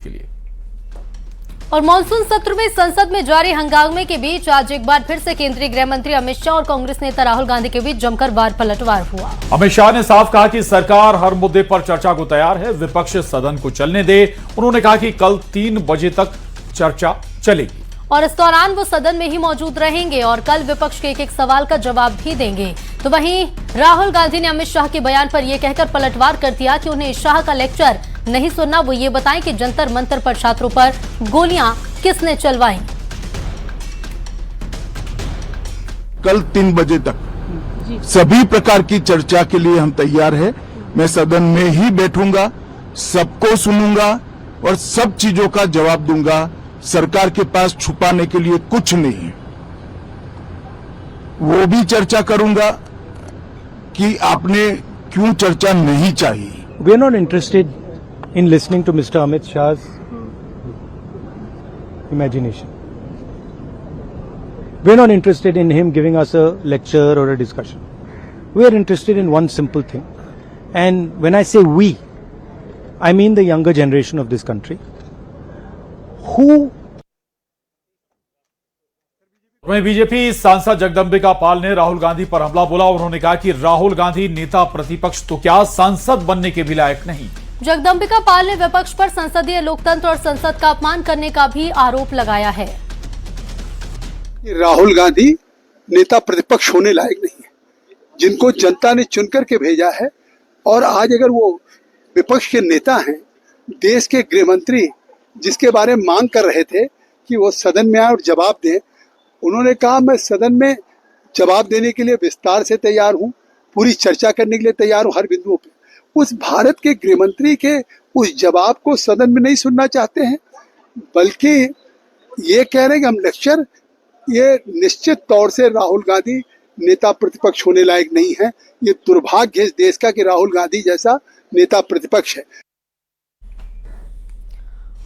के लिए। और मानसून सत्र में संसद में जारी हंगामे के बीच आज एक बार फिर से केंद्रीय गृह मंत्री अमित शाह और कांग्रेस नेता राहुल गांधी के बीच जमकर वार पलटवार हुआ। अमित शाह ने साफ कहा कि सरकार हर मुद्दे पर चर्चा को तैयार है, विपक्ष सदन को चलने दे। उन्होंने कहा कि कल 3 बजे तक चर्चा चलेगी और इस दौरान वो सदन में ही मौजूद रहेंगे और कल विपक्ष के एक छवाल का जवाब भी देंगे। तो वहीं राहुल गांधी ने अमित शाह के बयान पर यह कहकर पलटवार कर दिया कि उन्हें शाह का लेक्चर नहीं सुनना, वो ये बताएं कि जंतर मंतर पर छात्रों पर गोलियां किसने चलवाई। कल 3 बजे तक सभी प्रकार की चर्चा के लिए हम तैयार हैं। मैं सदन में ही बैठूंगा, सबको सुनूंगा और सब चीजों का जवाब दूंगा। सरकार के पास छुपाने के लिए कुछ नहीं है। वो भी चर्चा करूंगा कि आपने क्यों चर्चा नहीं चाहिए। We are not interested in listening to Mr. Amit Shah's imagination. We are not interested in him giving us a lecture or a discussion. We are interested in one simple thing. And when I say we, I mean the younger generation of this country. वहीं BJP सांसद जगदंबिका पाल ने राहुल गांधी पर हमला बोला। उन्होंने कहा कि राहुल गांधी नेता प्रतिपक्ष तो क्या सांसद बनने के भी लायक नहीं। जगदंबिका पाल ने विपक्ष पर संसदीय लोकतंत्र और संसद का अपमान करने का भी आरोप लगाया है। राहुल गांधी नेता प्रतिपक्ष होने लायक नहीं है, जिनको जनता ने चुनकर के भेजा है। और आज अगर वो विपक्ष के नेता हैं, देश के गृह मंत्री जिसके बारे में मांग कर रहे थे कि वो सदन में आए और जवाब दें, उन्होंने कहा मैं सदन में जवाब देने के लिए विस्तार से तैयार हूं, पूरी चर्चा करने के लिए तैयार हूं हर बिंदुओं पे। उस भारत के गृह मंत्री के उस जवाब को सदन में नहीं सुनना चाहते हैं, बल्कि ये कह रहे हैं कि हम लेक्चर। ये निश्चित तौर से राहुल गांधी नेता प्रतिपक्ष होने लायक नहीं है। ये दुर्भाग्य है इस देश का कि राहुल गांधी जैसा नेता प्रतिपक्ष है।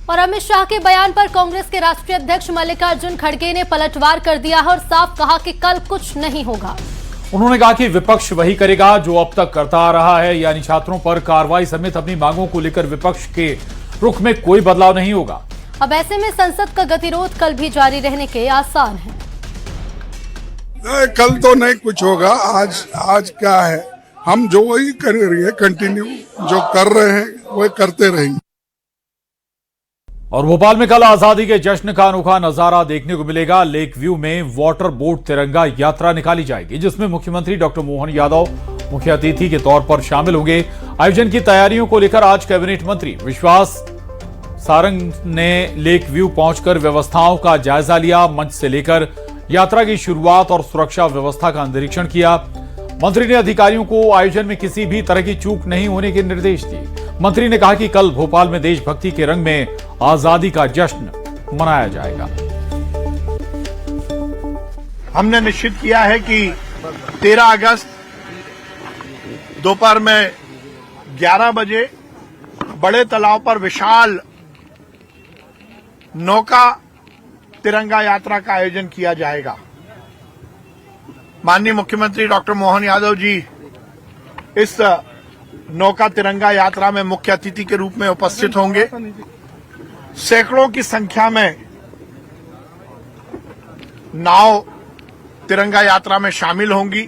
और अमित शाह के बयान पर कांग्रेस के राष्ट्रीय अध्यक्ष मल्लिकार्जुन खड़गे ने पलटवार कर दिया है और साफ कहा कि कल कुछ नहीं होगा। उन्होंने कहा कि विपक्ष वही करेगा जो अब तक करता आ रहा है, यानी छात्रों पर कार्रवाई समेत अपनी मांगों को लेकर विपक्ष के रुख में कोई बदलाव नहीं होगा। अब ऐसे में संसद का गतिरोध कल भी जारी रहने के आसार हैं। कल तो नहीं कुछ होगा। आज क्या है, हम जो वही कर रही है, कंटिन्यू जो कर रहे हैं वही करते रहेंगे। और भोपाल में कल आजादी के जश्न का अनोखा नजारा देखने को मिलेगा। लेक व्यू में वाटर बोट तिरंगा यात्रा निकाली जाएगी, जिसमें मुख्यमंत्री डॉक्टर मोहन यादव मुख्य अतिथि के तौर पर शामिल होंगे। आयोजन की तैयारियों को लेकर आज कैबिनेट मंत्री विश्वास सारंग ने लेक व्यू पहुंचकर व्यवस्थाओं का जायजा लिया। मंच से लेकर यात्रा की शुरुआत और सुरक्षा व्यवस्था का निरीक्षण किया। मंत्री ने अधिकारियों को आयोजन में किसी भी तरह की चूक नहीं होने के निर्देश दिए। मंत्री ने कहा कि कल भोपाल में देशभक्ति के रंग में आजादी का जश्न मनाया जाएगा। हमने निश्चित किया है कि 13 अगस्त दोपहर में 11 बजे बड़े तालाब पर विशाल नौका तिरंगा यात्रा का आयोजन किया जाएगा। माननीय मुख्यमंत्री डॉक्टर मोहन यादव जी इस नौका तिरंगा यात्रा में मुख्य अतिथि के रूप में उपस्थित होंगे। सैकड़ों की संख्या में नाव तिरंगा यात्रा में शामिल होंगी।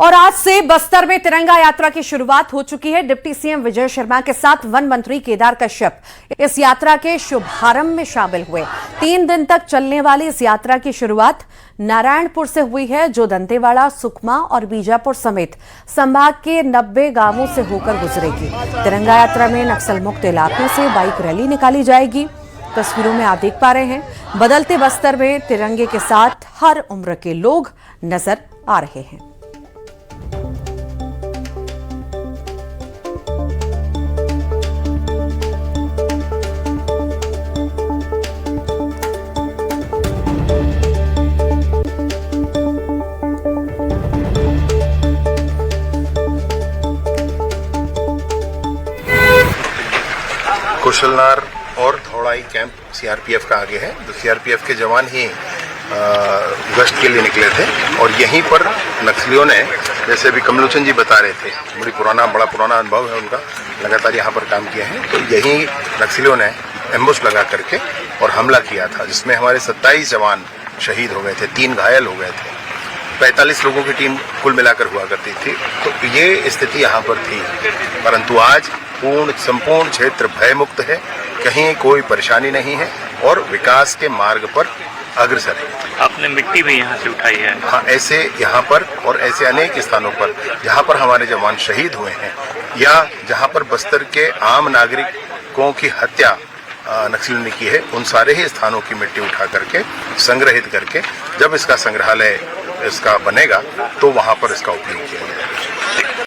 और आज से बस्तर में तिरंगा यात्रा की शुरुआत हो चुकी है। डिप्टी सीएम विजय शर्मा के साथ वन मंत्री केदार कश्यप इस यात्रा के शुभारंभ में शामिल हुए। 3 दिन तक चलने वाली इस यात्रा की शुरुआत नारायणपुर से हुई है, जो दंतेवाड़ा, सुकमा और बीजापुर समेत संभाग के 90 गांवों से होकर गुजरेगी। तिरंगा यात्रा में नक्सल मुक्त इलाकों से बाइक रैली निकाली जाएगी। तस्वीरों में आप देख पा रहे हैं, बदलते बस्तर में तिरंगे के साथ हर उम्र के लोग नजर आ रहे हैं। कुशलनार और धौड़ाई कैंप सीआरपीएफ का आगे है। तो सीआरपीएफ के जवान ही गश्त के लिए निकले थे और यहीं पर नक्सलियों ने, जैसे अभी कमलोचन जी बता रहे थे, बड़ा पुराना अनुभव है उनका, लगातार यहाँ पर काम किया है, तो यहीं नक्सलियों ने एम्बुश लगा करके और हमला किया था, जिसमें हमारे 27 जवान शहीद हो गए थे, 3 घायल हो गए थे। 45 लोगों की टीम कुल मिलाकर हुआ करती थी। तो ये स्थिति यहाँ पर थी, परंतु आज संपूर्ण क्षेत्र भयमुक्त है, कहीं कोई परेशानी नहीं है और विकास के मार्ग पर अग्रसर है। आपने मिट्टी भी यहाँ से उठाई है? हाँ, ऐसे यहाँ पर और ऐसे अनेक स्थानों पर जहाँ पर हमारे जवान शहीद हुए हैं या जहाँ पर बस्तर के आम नागरिकों की हत्या नक्सलियों ने की है, उन सारे ही स्थानों की मिट्टी उठा करके संग्रहित करके जब इसका संग्रहालय इसका बनेगा तो वहां पर इसका उपयोग किया जाएगा।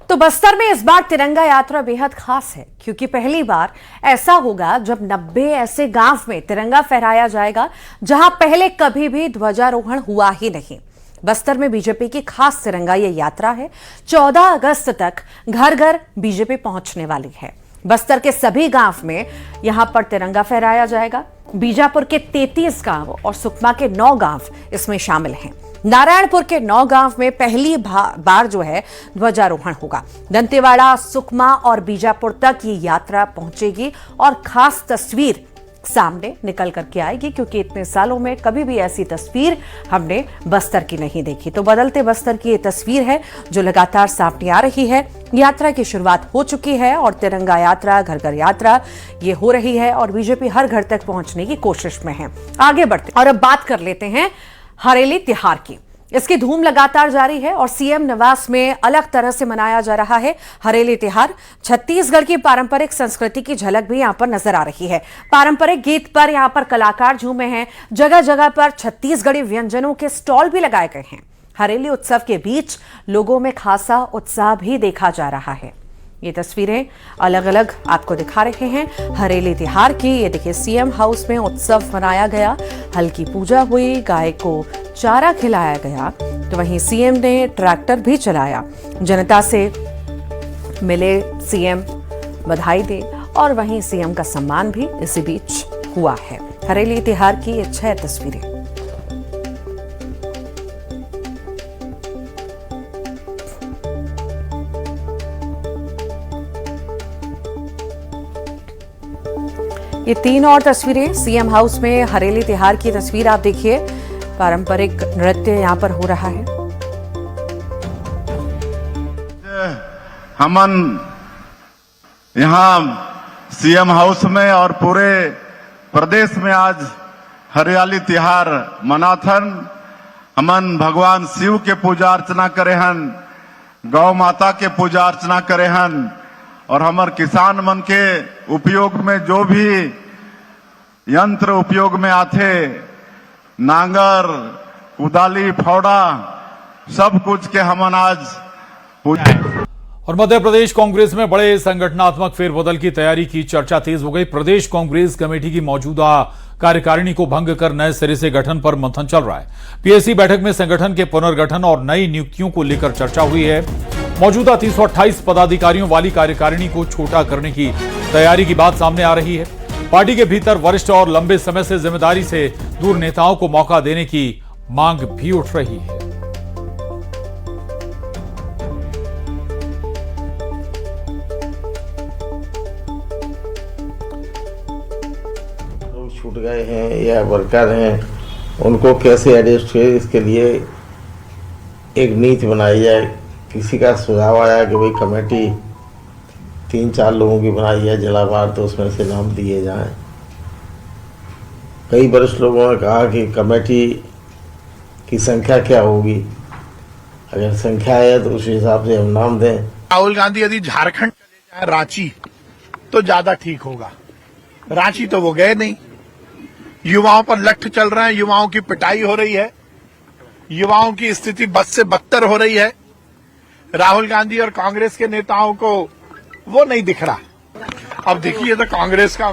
तो बस्तर में इस बार तिरंगा यात्रा बेहद खास है, क्योंकि पहली बार ऐसा होगा जब 90 ऐसे गांव में तिरंगा फहराया जाएगा जहां पहले कभी भी ध्वजारोहण हुआ ही नहीं। बस्तर में बीजेपी की खास तिरंगा ये यात्रा है। 14 अगस्त तक घर घर बीजेपी पहुंचने वाली है। बस्तर के सभी गांव में यहां पर तिरंगा फहराया जाएगा। बीजापुर के 33 गांव और सुकमा के 9 गांव इसमें शामिल हैं। नारायणपुर के 9 गांव में पहली बार जो है ध्वजारोहण होगा। दंतेवाड़ा, सुकमा और बीजापुर तक ये यात्रा पहुंचेगी और खास तस्वीर सामने निकल करके आएगी, क्योंकि इतने सालों में कभी भी ऐसी तस्वीर हमने बस्तर की नहीं देखी। तो बदलते बस्तर की ये तस्वीर है जो लगातार सामने आ रही है। यात्रा की शुरुआत हो चुकी है और तिरंगा यात्रा, घर घर यात्रा ये हो रही है और बीजेपी हर घर तक पहुंचने की कोशिश में है। आगे बढ़ते और अब बात कर लेते हैं हरेली त्योहार की। इसकी धूम लगातार जारी है और सीएम निवास में अलग तरह से मनाया जा रहा है हरेली त्योहार। छत्तीसगढ़ की पारंपरिक संस्कृति की झलक भी यहां पर नजर आ रही है। पारंपरिक गीत पर यहां पर कलाकार झूमे हैं। जगह जगह पर छत्तीसगढ़ी व्यंजनों के स्टॉल भी लगाए गए हैं। हरेली उत्सव के बीच लोगों में खासा उत्साह भी देखा जा रहा है। ये तस्वीरें अलग अलग आपको दिखा रहे हैं हरेली त्योहार की। ये देखिए, सीएम हाउस में उत्सव मनाया गया, हल्की पूजा हुई, गाय को चारा खिलाया गया, तो वहीं सीएम ने ट्रैक्टर भी चलाया। जनता से मिले सीएम, बधाई दे और वहीं सीएम का सम्मान भी इसी बीच हुआ है। हरेली त्योहार की ये 6 तस्वीरें। ये 3 और तस्वीरें सीएम हाउस में हरेली त्योहार की तस्वीर आप देखिए। पारंपरिक नृत्य यहाँ पर हो रहा है। हमन यहाँ सीएम हाउस में और पूरे प्रदेश में आज हरियाली त्योहार मनाथन। हमन भगवान शिव के पूजा अर्चना करे हन, गौ माता के पूजा अर्चना करे हन और हमार किसान मन के उपयोग में जो भी यंत्र उपयोग में आते, नांगर, कुदाली, फावड़ा, सब कुछ के हमन आज और मध्य प्रदेश कांग्रेस में बड़े संगठनात्मक फेरबदल की तैयारी की चर्चा तेज हो गई। प्रदेश कांग्रेस कमेटी की मौजूदा कार्यकारिणी को भंग कर नए सिरे से गठन पर मंथन चल रहा है। पीएसी बैठक में संगठन के पुनर्गठन और नई नियुक्तियों को लेकर चर्चा हुई है। मौजूदा 328 पदाधिकारियों वाली कार्यकारिणी को छोटा करने की तैयारी की बात सामने आ रही है। पार्टी के भीतर वरिष्ठ और लंबे समय से जिम्मेदारी से दूर नेताओं को मौका देने की मांग भी उठ रही है। लोग छूट गए हैं या वर्कर हैं, उनको कैसे एडजस्ट किए, इसके लिए एक नीति बनाई जाए। किसी का सुझाव आया कि भाई कमेटी 3-4 लोगों की बनाई है जिलावार, तो उसमें से नाम दिए जाएं। कई वरिष्ठ लोगों ने कहा कि कमेटी की संख्या क्या होगी, अगर संख्या है तो उस हिसाब से हम नाम दें। राहुल गांधी यदि झारखंड चले जाए, रांची, तो ज्यादा ठीक होगा। रांची तो वो गए नहीं। युवाओं पर लठ चल रहे हैं, युवाओं की पिटाई हो रही है, युवाओं की स्थिति बद से बदतर हो रही है। राहुल गांधी और कांग्रेस के नेताओं को वो नहीं दिख रहा। अब देखिए तो कांग्रेस का